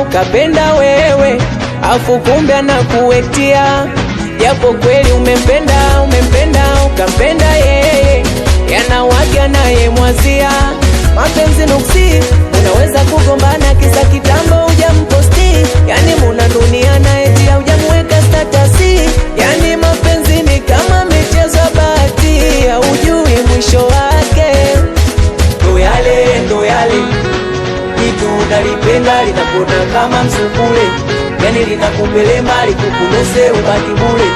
ukapenda wewe, afu kumbe anakuwetia. Japo kweli umempenda ukampenda yeye, yana wake anayemwazia. Mapenzi nuksi, unaweza kugombana kisa kitambo hujamposti, yani munanuniana eti hujamweka statasi. Yani mapenzi ni kama michezo bahati, hujui mwisho wake. Ndo yale kitu unalipenda linapona kama msukule, yani linakupelema likukunuse ubaki bure.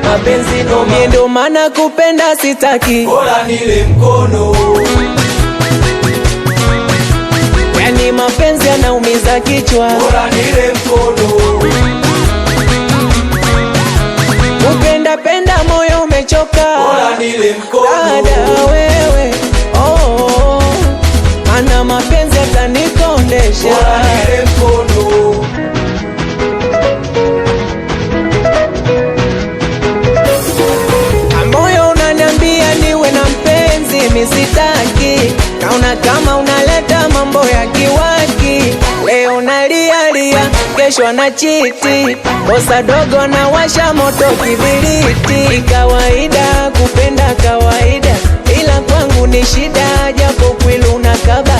Mapenzi ndo maana kupenda sitaki, bora nile mkono. yani mapenzi yanaumiza kichwa, bora nile mkono. Penda moyo umechoka, bora nile mkono. dada wewe, ana mapenzi yatanikondesha, bora nile mkono. Moyo unaniambia niwe na mpenzi, misitaki. Naona kama unaleta mambo ya kiwaki, leo nalia, kesho na chiti, kosa dogo na washa moto kibiriti. Kawaida kupenda kawaida, ila kwangu ni shida, japo kwilu na kaba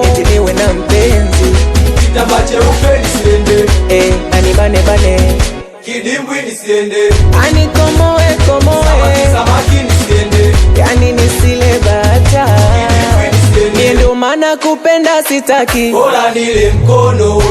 eti niwe na mpenzi. Kitambaa cheupe nisiende, anibane kidimbwi nisiende, anikomoe samaki nisiende, yani nisile bata. kidimbwi nisiende. Ndio maana kupenda sitaki, bora nile mkono.